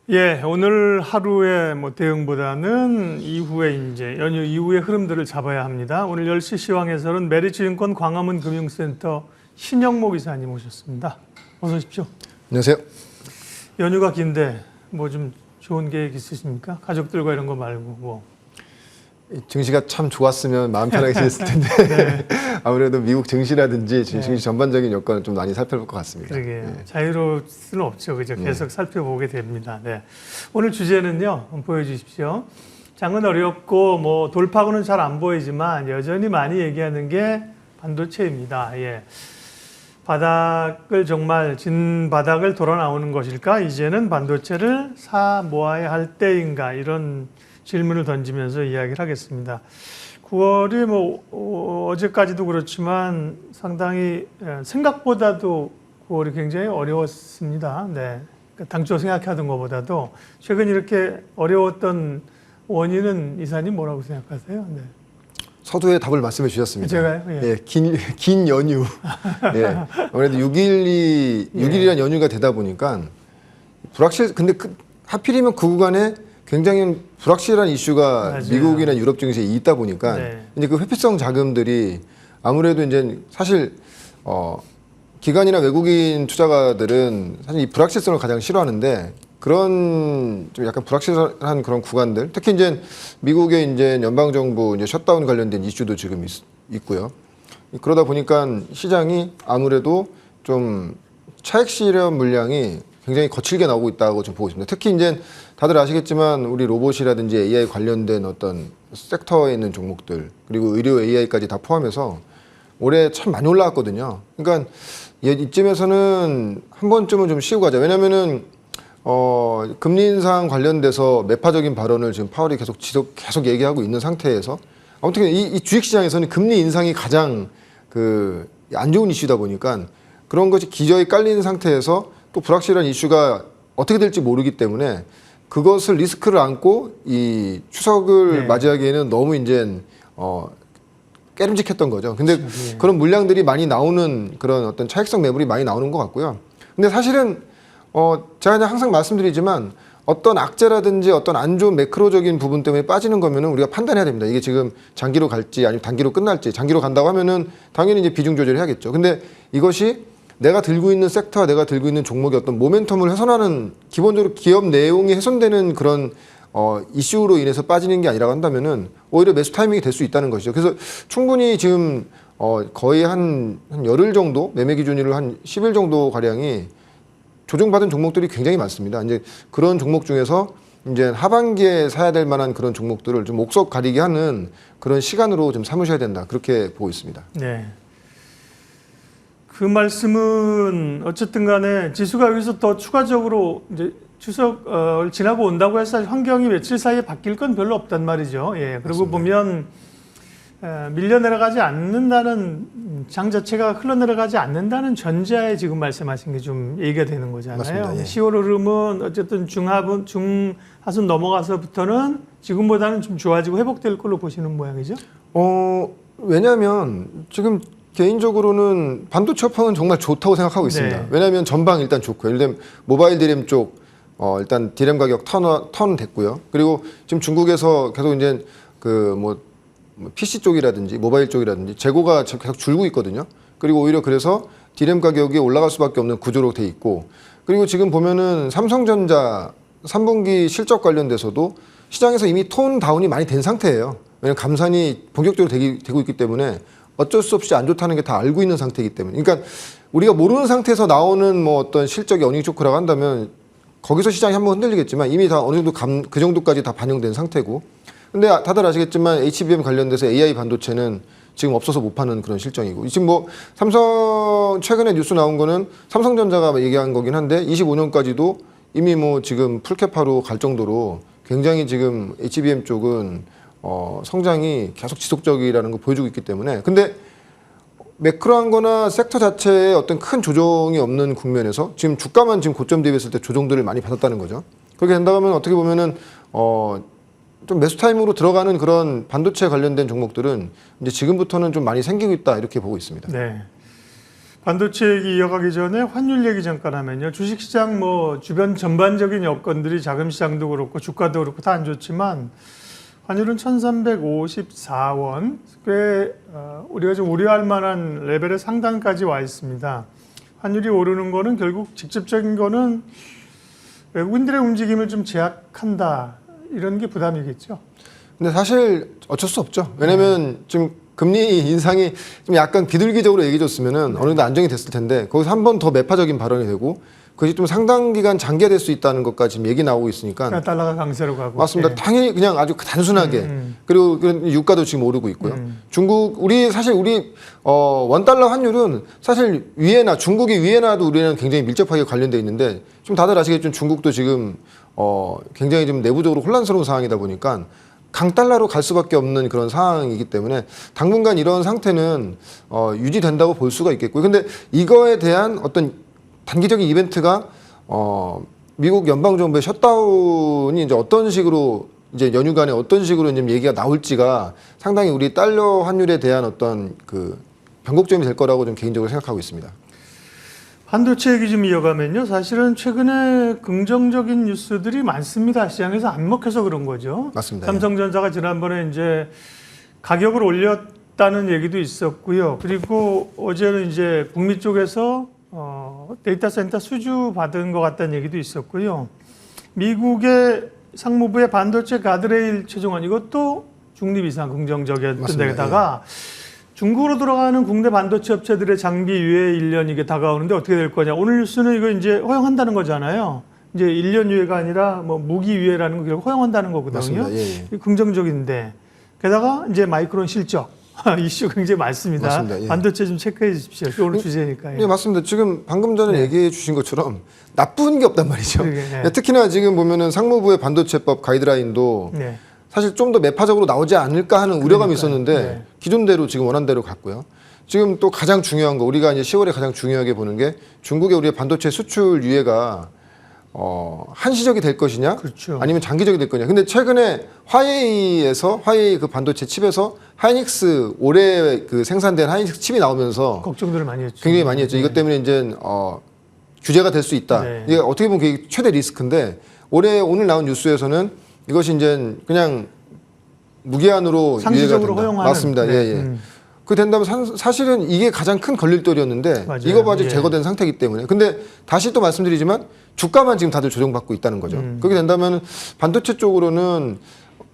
예, 오늘 하루의 대응보다는 이후에 이제 연휴 이후의 흐름들을 잡아야 합니다. 오늘 10시 시황에서는 메리츠증권 광화문 금융센터 신영목 이사님 오셨습니다. 어서 오십시오. 안녕하세요. 연휴가 긴데 좀 좋은 계획 있으십니까? 가족들과 이런 거 말고 증시가 참 좋았으면 마음 편하게 지냈을 텐데 네. 아무래도 미국 증시라든지 증시 전반적인 여건을 좀 많이 살펴볼 것 같습니다. 그러게요. 네. 자유로울 수는 없죠. 그죠? 계속 살펴보게 됩니다. 네. 오늘 주제는요. 한번 보여주십시오. 장은 어렵고 돌파구는 잘 안 보이지만 여전히 많이 얘기하는 게 반도체입니다. 예. 바닥을 정말 진 바닥을 돌아 나오는 것일까? 이제는 반도체를 사 모아야 할 때인가? 이런 질문을 던지면서 이야기를 하겠습니다. 9월이 어제까지도 그렇지만 상당히 생각보다도 9월이 굉장히 어려웠습니다. 네. 당초 생각하던 것보다도 최근 이렇게 어려웠던 원인은 이사님 뭐라고 생각하세요? 네. 서두에 답을 말씀해 주셨습니다. 제가요? 예. 예, 긴 연휴. 예. 아무래도 6일이란 연휴가 되다 보니까 근데 하필이면 그 구간에 굉장히 불확실한 이슈가 맞아요. 미국이나 유럽 증시에 있다 보니까 네. 이제 그 회피성 자금들이 아무래도 이제 사실 기관이나 외국인 투자가들은 사실 이 불확실성을 가장 싫어하는데 그런 좀 약간 불확실한 그런 구간들, 특히 이제 미국의 이제 연방 정부 이제 셧다운 관련된 이슈도 지금 있고요. 그러다 보니까 시장이 아무래도 좀 차익 실현 물량이 굉장히 거칠게 나오고 있다고 좀 보고 있습니다. 특히 이제 다들 아시겠지만 우리 로봇이라든지 AI 관련된 어떤 섹터에 있는 종목들 그리고 의료 AI까지 다 포함해서 올해 참 많이 올라왔거든요. 그러니까 이쯤에서는 한 번쯤은 좀 쉬고 가자. 왜냐면은 금리 인상 관련돼서 매파적인 발언을 지금 파월이 계속 얘기하고 있는 상태에서 아무튼 이 주식시장에서는 금리 인상이 가장 안 좋은 이슈다 보니까 그런 것이 기저에 깔린 상태에서 또 불확실한 이슈가 어떻게 될지 모르기 때문에 그것을 리스크를 안고 이 추석을 네. 맞이하기에는 너무 이제 깨름직했던 거죠. 근데 그렇죠. 그런 물량들이 많이 나오는 그런 어떤 차익성 매물이 많이 나오는 것 같고요. 근데 사실은 제가 그냥 항상 말씀드리지만 어떤 악재라든지 어떤 안 좋은 매크로적인 부분 때문에 빠지는 거면은 우리가 판단해야 됩니다. 이게 지금 장기로 갈지 아니면 단기로 끝날지. 장기로 간다고 하면은 당연히 이제 비중 조절을 해야겠죠. 근데 이것이 내가 들고 있는 섹터와 내가 들고 있는 종목의 어떤 모멘텀을 훼손하는 기본적으로 기업 내용이 훼손되는 그런 이슈로 인해서 빠지는 게 아니라고 한다면은 오히려 매수 타이밍이 될 수 있다는 것이죠. 그래서 충분히 지금 거의 한 열흘 정도 매매 기준일로 한 10일 정도 가량이 조정받은 종목들이 굉장히 많습니다. 이제 그런 종목 중에서 이제 하반기에 사야 될 만한 그런 종목들을 좀 옥석 가리게 하는 그런 시간으로 좀 삼으셔야 된다. 그렇게 보고 있습니다. 네. 그 말씀은 어쨌든 간에 지수가 여기서 더 추가적으로 이제 추석을 지나고 온다고 해서 환경이 며칠 사이에 바뀔 건 별로 없단 말이죠. 예. 그리고 맞습니다. 보면 밀려 내려가지 않는다는 장 자체가 흘러 내려가지 않는다는 전제하에 지금 말씀하신 게 좀 얘기가 되는 거잖아요. 맞습니다. 예. 10월 흐름은 어쨌든 중하순 넘어가서부터는 지금보다는 좀 좋아지고 회복될 걸로 보시는 모양이죠. 왜냐하면 지금 개인적으로는 반도체 업황은 정말 좋다고 생각하고 있습니다. 네. 왜냐하면 전방 일단 좋고요. 예를 들면 모바일 디램 쪽 일단 디램 가격 턴 됐고요. 그리고 지금 중국에서 계속 이제 PC 쪽이라든지 모바일 쪽이라든지 재고가 계속 줄고 있거든요. 그리고 오히려 그래서 디램 가격이 올라갈 수밖에 없는 구조로 돼 있고 그리고 지금 보면은 삼성전자 3분기 실적 관련돼서도 시장에서 이미 톤 다운이 많이 된 상태예요. 왜냐하면 감산이 본격적으로 되고 있기 때문에 어쩔 수 없이 안 좋다는 게 다 알고 있는 상태이기 때문에 그러니까 우리가 모르는 상태에서 나오는 어떤 실적이 어닝 쇼크라고 한다면 거기서 시장이 한번 흔들리겠지만 이미 다 어느 정도 그 정도까지 다 반영된 상태고 근데 다들 아시겠지만 HBM 관련돼서 AI 반도체는 지금 없어서 못 파는 그런 실정이고 지금 삼성 최근에 뉴스 나온 거는 삼성전자가 얘기한 거긴 한데 25년까지도 이미 지금 풀캐파로 갈 정도로 굉장히 지금 HBM 쪽은 성장이 계속 지속적이라는 걸 보여주고 있기 때문에 근데 매크로한 거나 섹터 자체에 어떤 큰 조정이 없는 국면에서 지금 주가만 지금 고점 대비했을 때 조정들을 많이 받았다는 거죠. 그렇게 된다면 어떻게 보면은 좀 매수 타임으로 들어가는 그런 반도체 관련된 종목들은 이제 지금부터는 좀 많이 생기고 있다 이렇게 보고 있습니다. 네. 반도체 얘기 이어가기 전에 환율 얘기 잠깐 하면요. 주식시장 뭐 주변 전반적인 여건들이 자금시장도 그렇고 주가도 그렇고 다 안 좋지만 환율은 1354원, 꽤 우리가 좀 우려할 만한 레벨의 상단까지 와 있습니다. 환율이 오르는 거는 결국 직접적인 거는 외국인들의 움직임을 좀 제약한다, 이런 게 부담이겠죠. 근데 사실 어쩔 수 없죠. 왜냐면 지금 금리 인상이 좀 약간 비둘기적으로 얘기해줬으면은 어느 정도 안정이 됐을 텐데 거기서 한 번 더 매파적인 발언이 되고 그것이 좀 상당 기간 장기화될 수 있다는 것까지 지금 얘기 나오고 있으니까. 그러니까 달러가 강세로 가고. 맞습니다. 예. 당연히 그냥 아주 단순하게 그리고 유가도 지금 오르고 있고요. 중국 우리 원달러 환율은 사실 위에나 중국이 위에나도 우리는 굉장히 밀접하게 관련돼 있는데 좀 다들 아시겠지만 중국도 지금 굉장히 좀 내부적으로 혼란스러운 상황이다 보니까 강달러로 갈 수밖에 없는 그런 상황이기 때문에 당분간 이런 상태는 유지된다고 볼 수가 있겠고요. 근데 이거에 대한 어떤 단기적인 이벤트가 미국 연방정부의 셧다운이 이제 어떤 식으로 이제 연휴간에 어떤 식으로 이제 얘기가 나올지가 상당히 우리 달러 환율에 대한 어떤 그 변곡점이 될 거라고 좀 개인적으로 생각하고 있습니다. 반도체 얘기 좀 이어가면요. 사실은 최근에 긍정적인 뉴스들이 많습니다. 시장에서 안 먹혀서 그런 거죠. 맞습니다. 삼성전자가 지난번에 이제 가격을 올렸다는 얘기도 있었고요. 그리고 어제는 이제 북미 쪽에서 데이터 센터 수주 받은 것 같다는 얘기도 있었고요. 미국의 상무부의 반도체 가드레일 최종안, 이것도 중립 이상 긍정적이었던 맞습니다. 데다가 중국으로 들어가는 국내 반도체 업체들의 장비 유예 1년 이게 다가오는데 어떻게 될 거냐. 오늘 뉴스는 이거 이제 허용한다는 거잖아요. 이제 1년 유예가 아니라 뭐 무기 유예라는 거 결국 허용한다는 거거든요. 맞습니다. 예, 예. 긍정적인데 게다가 이제 마이크론 실적 이슈 굉장히 많습니다. 맞습니다. 예. 반도체 좀 체크해 주십시오. 오늘 주제니까요. 네, 맞습니다. 지금 방금 전에 얘기해 주신 것처럼 나쁜 게 없단 말이죠. 네. 특히나 지금 보면은 상무부의 반도체법 가이드라인도 네. 사실 좀 더 매파적으로 나오지 않을까 하는 우려감이 있었는데 네. 기존대로 지금 원안대로 갔고요. 지금 또 가장 중요한 거 우리가 이제 10월에 가장 중요하게 보는 게 중국의 우리의 반도체 수출 유예가 한시적이 될 것이냐, 그렇죠. 아니면 장기적이 될 거냐. 근데 최근에 화웨이 그 반도체 칩에서 하이닉스 올해 그 생산된 하이닉스 칩이 나오면서 걱정들을 많이 했죠. 굉장히 많이 했죠. 이것 때문에 이제 규제가 될 수 있다. 네. 이게 어떻게 보면 그게 최대 리스크인데 오늘 나온 뉴스에서는 이것이 이제 그냥 무기한으로 상시적으로 유예가 된다. 허용하는. 맞습니다. 네. 예, 예. 그 된다면 사실은 이게 가장 큰 걸릴돌이었는데 맞아요. 이거 아직 예. 제거된 상태이기 때문에. 근데 다시 또 말씀드리지만 주가만 지금 다들 조정받고 있다는 거죠. 그렇게 된다면 반도체 쪽으로는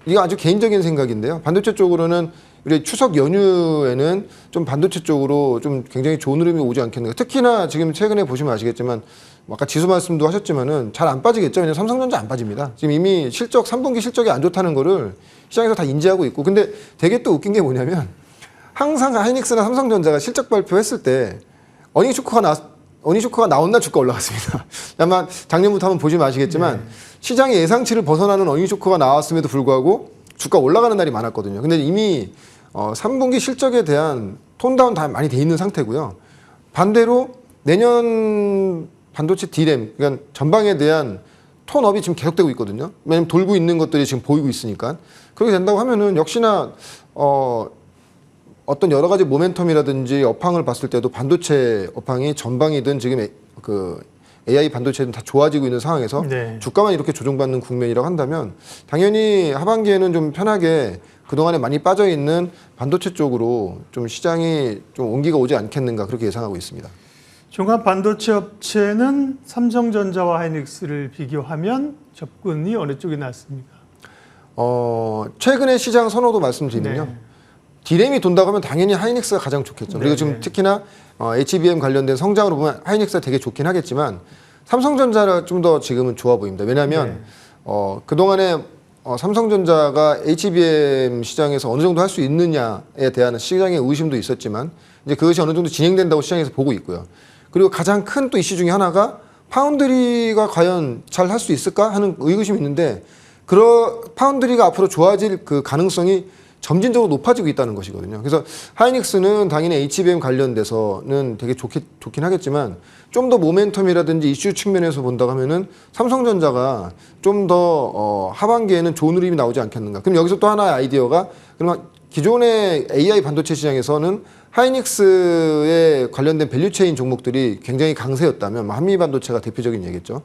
이거 아주 개인적인 생각인데요. 반도체 쪽으로는 우리 추석 연휴에는 좀 반도체 쪽으로 좀 굉장히 좋은 흐름이 오지 않겠는가. 특히나 지금 최근에 보시면 아시겠지만 아까 지수 말씀도 하셨지만은 잘 안 빠지겠죠. 왜냐면 삼성전자 안 빠집니다. 지금 이미 3분기 실적이 안 좋다는 거를 시장에서 다 인지하고 있고. 근데 되게 또 웃긴 게 뭐냐면 항상 하이닉스나 삼성전자가 실적 발표했을 때 어닝 쇼크가 나온 날 주가 올라갔습니다. 아마 작년부터 한번 보시면 아시겠지만 시장의 예상치를 벗어나는 어닝 쇼크가 나왔음에도 불구하고 주가 올라가는 날이 많았거든요. 근데 이미 3분기 실적에 대한 톤다운 다 많이 돼 있는 상태고요. 반대로 내년 반도체 D램, 그러니까 전방에 대한 톤업이 지금 계속되고 있거든요. 왜냐하면 돌고 있는 것들이 지금 보이고 있으니까. 그렇게 된다고 하면은 역시나 어떤 여러 가지 모멘텀이라든지 업황을 봤을 때도 반도체 업황이 전방이든 지금 그 AI 반도체는 다 좋아지고 있는 상황에서 네. 주가만 이렇게 조정받는 국면이라고 한다면 당연히 하반기에는 좀 편하게 그동안에 많이 빠져 있는 반도체 쪽으로 좀 시장이 좀 온기가 오지 않겠는가 그렇게 예상하고 있습니다. 종합 반도체 업체는 삼성전자와 하이닉스를 비교하면 접근이 어느 쪽이 낫습니까? 최근에 시장 선호도 말씀드리면요. 네. D램이 돈다고 하면 당연히 하이닉스가 가장 좋겠죠. 그리고 지금 특히나 HBM 관련된 성장으로 보면 하이닉스가 되게 좋긴 하겠지만 삼성전자가 좀 더 지금은 좋아 보입니다. 왜냐하면 그동안에 삼성전자가 HBM 시장에서 어느 정도 할 수 있느냐에 대한 시장의 의심도 있었지만 이제 그것이 어느 정도 진행된다고 시장에서 보고 있고요. 그리고 가장 큰 또 이슈 중에 하나가 파운드리가 과연 잘 할 수 있을까 하는 의구심이 있는데 파운드리가 앞으로 좋아질 그 가능성이 점진적으로 높아지고 있다는 것이거든요. 그래서 하이닉스는 당연히 HBM 관련돼서는 되게 좋긴 하겠지만 좀 더 모멘텀이라든지 이슈 측면에서 본다고 하면은 삼성전자가 좀 더 하반기에는 좋은 흐름이 나오지 않겠는가. 그럼 여기서 또 하나의 아이디어가 그러면 기존의 AI 반도체 시장에서는 하이닉스에 관련된 밸류체인 종목들이 굉장히 강세였다면 뭐 한미반도체가 대표적인 얘기겠죠.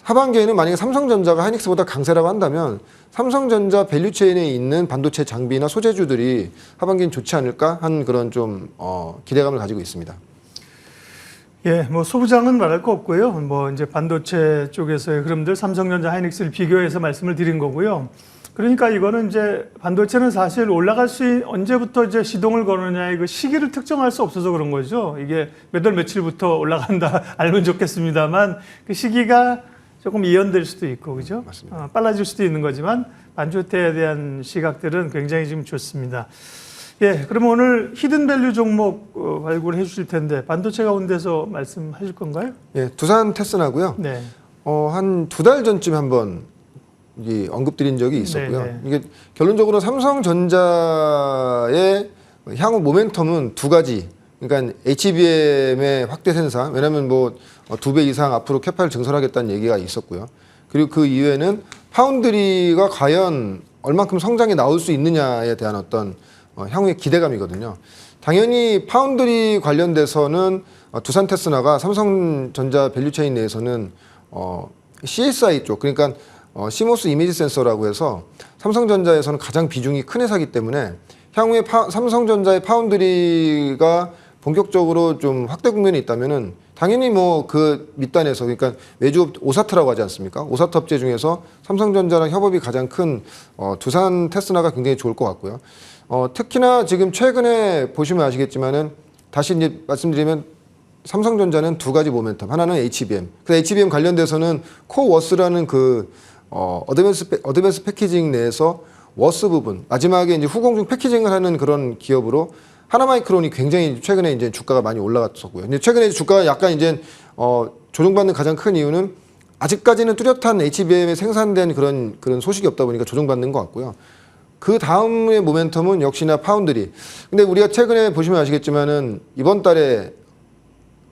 하반기에는 만약에 삼성전자가 하이닉스보다 강세라고 한다면 삼성전자 밸류체인에 있는 반도체 장비나 소재주들이 하반기는 좋지 않을까 한 그런 좀 기대감을 가지고 있습니다. 예, 뭐 소부장은 말할 거 없고요. 뭐 이제 반도체 쪽에서의 흐름들 삼성전자, 하이닉스를 비교해서 말씀을 드린 거고요. 그러니까 이거는 이제 반도체는 사실 올라갈 언제부터 이제 시동을 거느냐의 그 시기를 특정할 수 없어서 그런 거죠. 이게 몇 월 며칠부터 올라간다 알면 좋겠습니다만 그 시기가 조금 이연될 수도 있고, 그죠? 맞습니다. 빨라질 수도 있는 거지만 반도체에 대한 시각들은 굉장히 지금 좋습니다. 예, 그럼 오늘 히든밸류 종목 발굴해 주실 텐데 반도체 가운데서 말씀하실 건가요? 예, 두산 테스나고요. 네. 한 2달 전쯤에 한번 언급드린 적이 있었고요. 네네. 이게 결론적으로 삼성전자의 향후 모멘텀은 두 가지. 그러니까 HBM의 확대 생산, 왜냐하면 뭐 2배 이상 앞으로 캐파를 증설하겠다는 얘기가 있었고요. 그리고 그 이외에는 파운드리가 과연 얼만큼 성장이 나올 수 있느냐에 대한 어떤 향후의 기대감이거든요. 당연히 파운드리 관련돼서는 두산 테스나가 삼성전자 밸류체인 내에서는 CSI 쪽, 그러니까 CMOS 이미지 센서라고 해서 삼성전자에서는 가장 비중이 큰 회사이기 때문에 향후에 삼성전자의 파운드리가 본격적으로 좀 확대 국면이 있다면은 당연히 뭐 그 밑단에서, 그러니까 외주 오사트라고 하지 않습니까? 오사트 업체 중에서 삼성전자랑 협업이 가장 큰 두산 테스나가 굉장히 좋을 것 같고요. 특히나 지금 최근에 보시면 아시겠지만은 다시 이제 말씀드리면 삼성전자는 두 가지 모멘텀, 하나는 HBM. 그 HBM 관련돼서는 코워스라는 그 어드밴스 패키징 내에서 워스 부분, 마지막에 이제 후공중 패키징을 하는 그런 기업으로 하나마이크론이 굉장히 최근에 이제 주가가 많이 올라갔었고요. 근데 최근에 주가가 약간 이제 조정받는 가장 큰 이유는 아직까지는 뚜렷한 HBM에 생산된 그런 소식이 없다 보니까 조정받는 것 같고요. 그 다음의 모멘텀은 역시나 파운드리. 근데 우리가 최근에 보시면 아시겠지만은 이번 달에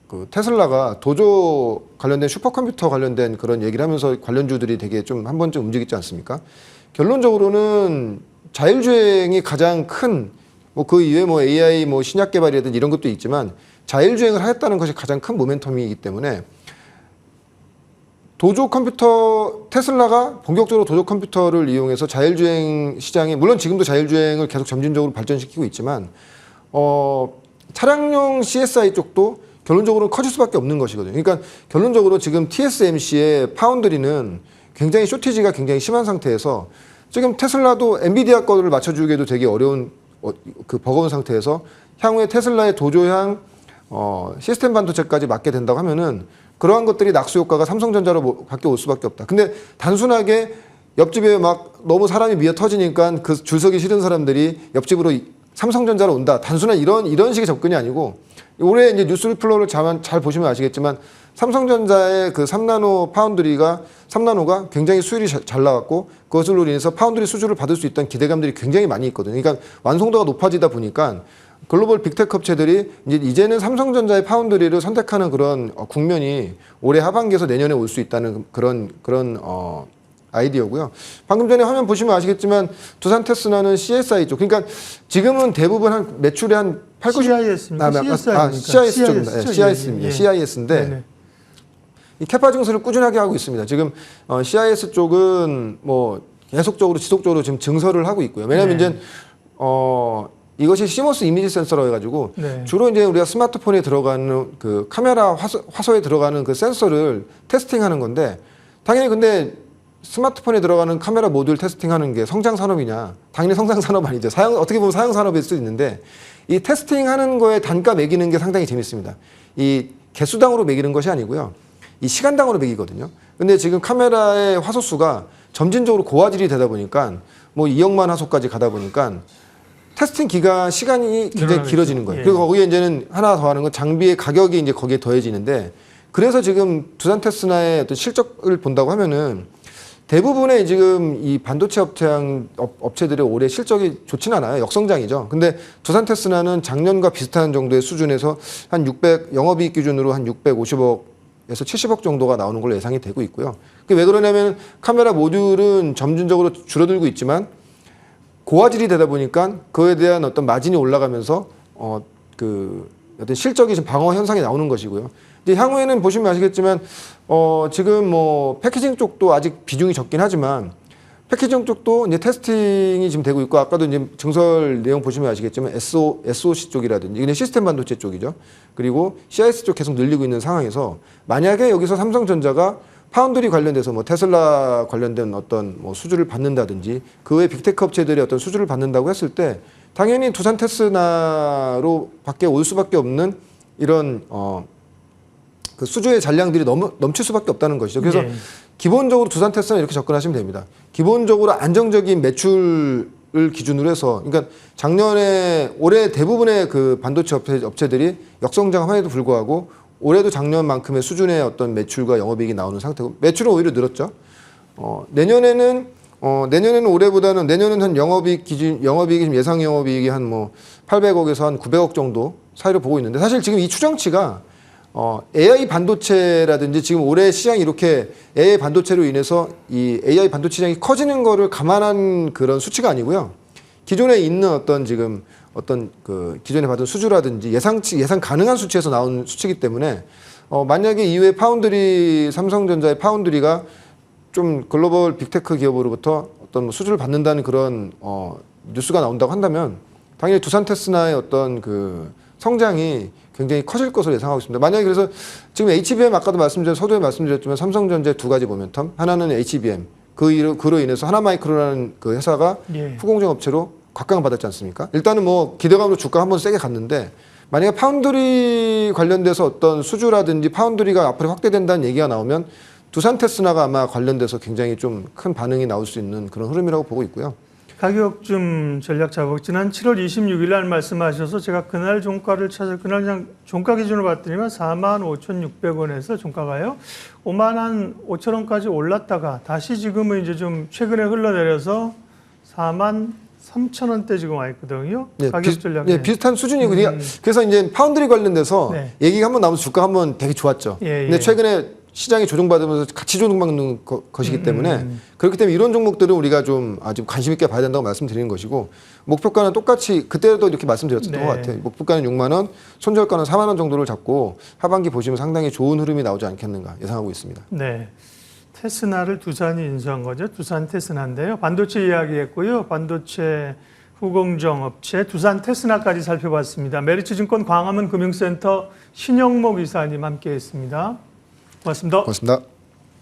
그 테슬라가 도조 관련된 슈퍼컴퓨터 관련된 그런 얘기를 하면서 관련주들이 되게 좀 한 번쯤 움직이지 않습니까? 결론적으로는 자율주행이 가장 큰, 뭐 그 이외에 뭐 AI 뭐 신약 개발이라든지 이런 것도 있지만 자율주행을 하겠다는 것이 가장 큰 모멘텀이기 때문에 도조 컴퓨터, 테슬라가 본격적으로 도조 컴퓨터를 이용해서 자율주행 시장에, 물론 지금도 자율주행을 계속 점진적으로 발전시키고 있지만 차량용 CSI 쪽도 결론적으로 커질 수밖에 없는 것이거든요. 그러니까 결론적으로 지금 TSMC의 파운드리는 굉장히 쇼티지가 굉장히 심한 상태에서 지금 테슬라도 엔비디아 거를 맞춰주기에도 되게 어려운 그 버거운 상태에서 향후에 테슬라의 도조향 시스템 반도체까지 맞게 된다고 하면은 그러한 것들이 낙수 효과가 삼성전자로 밖에 올 수밖에 없다. 근데 단순하게 옆집에 막 너무 사람이 미어 터지니까 그 줄서기 싫은 사람들이 옆집으로 삼성전자로 온다. 단순한 이런 식의 접근이 아니고 올해 이제 뉴스 리플로를 잘 보시면 아시겠지만 삼성전자의 그 3나노 파운드리가 3나노가 굉장히 수율이 잘 나왔고 그것으로 인해서 파운드리 수주를 받을 수 있다는 기대감들이 굉장히 많이 있거든요. 그러니까 완성도가 높아지다 보니까 글로벌 빅테크 업체들이 이제는 삼성전자의 파운드리를 선택하는 그런 국면이 올해 하반기에서 내년에 올 수 있다는 그런 아이디어고요. 방금 전에 화면 보시면 아시겠지만 두산 테스나는 CSI 쪽, 그러니까 지금은 대부분 한 매출의 한 8, 90... CIS입니까? CIS 쪽입니다. CIS입니다. 예. CIS인데 네네. 이 캐파 증설을 꾸준하게 하고 있습니다. 지금 CIS 쪽은 뭐 계속적으로 지속적으로 지금 증설을 하고 있고요. 왜냐하면 네. 이제 이것이 CMOS 이미지 센서라고 해가지고 네. 주로 이제 우리가 스마트폰에 들어가는 그 카메라 화소에 들어가는 그 센서를 테스팅하는 건데 당연히 근데 스마트폰에 들어가는 카메라 모듈 테스팅하는 게 성장 산업이냐? 당연히 성장 산업 아니죠. 어떻게 보면 사용 산업일 수도 있는데 이 테스팅하는 거에 단가 매기는 게 상당히 재밌습니다. 이 개수당으로 매기는 것이 아니고요. 이 시간당으로 매기거든요. 근데 지금 카메라의 화소 수가 점진적으로 고화질이 되다 보니까 뭐 2억만 화소까지 가다 보니까 테스팅 시간이 굉장히 길어지는 거예요. 예. 그리고 거기에 이제는 하나 더 하는 건 장비의 가격이 이제 거기에 더해지는데 그래서 지금 두산 테스나의 어떤 실적을 본다고 하면은 대부분의 지금 이 반도체 업체들의 올해 실적이 좋진 않아요. 역성장이죠. 근데 두산 테스나는 작년과 비슷한 정도의 수준에서 한 영업이익 기준으로 한 650억에서 70억 정도가 나오는 걸로 예상이 되고 있고요. 그게 왜 그러냐면 카메라 모듈은 점진적으로 줄어들고 있지만 고화질이 되다 보니까 그에 대한 어떤 마진이 올라가면서 그 어떤 실적이 좀 방어 현상이 나오는 것이고요. 이제 향후에는 보시면 아시겠지만 지금 뭐 패키징 쪽도 아직 비중이 적긴 하지만 패키징 쪽도 이제 테스팅이 지금 되고 있고 아까도 이제 증설 내용 보시면 아시겠지만 SOC 쪽이라든지 이게 시스템 반도체 쪽이죠. 그리고 CIS 쪽 계속 늘리고 있는 상황에서 만약에 여기서 삼성전자가 파운드리 관련돼서 뭐 테슬라 관련된 어떤 뭐 수주를 받는다든지 그 외 빅테크 업체들이 어떤 수주를 받는다고 했을 때 당연히 두산 테스나로 밖에 올 수밖에 없는 이런 그 수주의 잔량들이 넘칠 수밖에 없다는 것이죠. 그래서 예. 기본적으로 두산 테스는 이렇게 접근하시면 됩니다. 기본적으로 안정적인 매출을 기준으로 해서, 그러니까 작년에 올해 대부분의 그 반도체 업체들이 역성장함에도 불구하고 올해도 작년만큼의 수준의 어떤 매출과 영업이익이 나오는 상태고 매출은 오히려 늘었죠. 내년에는 올해보다는 내년은 한 영업이익이 지금 예상 영업이익이 한 뭐 800억에서 한 900억 정도 사이로 보고 있는데 사실 지금 이 추정치가 AI 반도체라든지 지금 올해 시장이 이렇게 AI 반도체로 인해서 이 AI 반도체 시장이 커지는 거를 감안한 그런 수치가 아니고요. 기존에 있는 어떤 지금 어떤 그 기존에 받은 수주라든지 예상 가능한 수치에서 나온 수치이기 때문에 만약에 이후에 파운드리 삼성전자의 파운드리가 좀 글로벌 빅테크 기업으로부터 어떤 수주를 받는다는 그런 뉴스가 나온다고 한다면 당연히 두산 테스나의 어떤 그 성장이 굉장히 커질 것으로 예상하고 있습니다. 만약에 그래서 지금 HBM 아까도 서두에 말씀드렸지만 삼성전자의 두 가지 모멘텀 하나는 HBM 그로 인해서 하나마이크로라는 그 회사가 예. 후공정 업체로 각광받았지 않습니까? 일단은 뭐 기대감으로 주가 한번 세게 갔는데 만약에 파운드리 관련돼서 어떤 수주라든지 파운드리가 앞으로 확대된다는 얘기가 나오면 두산 테스나가 아마 관련돼서 굉장히 좀 큰 반응이 나올 수 있는 그런 흐름이라고 보고 있고요. 가격 좀 전략 잡아. 지난 7월 26일 날 말씀하셔서 제가 그날 종가를 그날 종가 기준으로 봤더니만 45,600원에서 종가가요 55,000원까지 올랐다가 다시 지금은 이제 좀 최근에 흘러내려서 43,000원대 지금 와 있거든요. 네, 가격 전략. 네, 비슷한 수준이고 그래서 이제 파운드리 관련돼서 네. 얘기가 한번 나오면서 주가 한번 되게 좋았죠. 예, 근데 예. 최근에 시장이 조정받으면서 같이 조정받는 것이기 때문에 그렇기 때문에 이런 종목들은 우리가 좀 아주 관심 있게 봐야 된다고 말씀드리는 것이고 목표가는 똑같이 그때도 이렇게 말씀드렸던 네. 것 같아요. 목표가는 6만 원, 손절가는 4만 원 정도를 잡고 하반기 보시면 상당히 좋은 흐름이 나오지 않겠는가 예상하고 있습니다. 네. 테스나를 두산이 인수한 거죠. 두산 테스나인데요. 반도체 이야기했고요. 반도체 후공정 업체 두산 테스나까지 살펴봤습니다. 메리츠증권 광화문 금융센터 신영목 이사님 함께했습니다. 고맙습니다. 고맙습니다.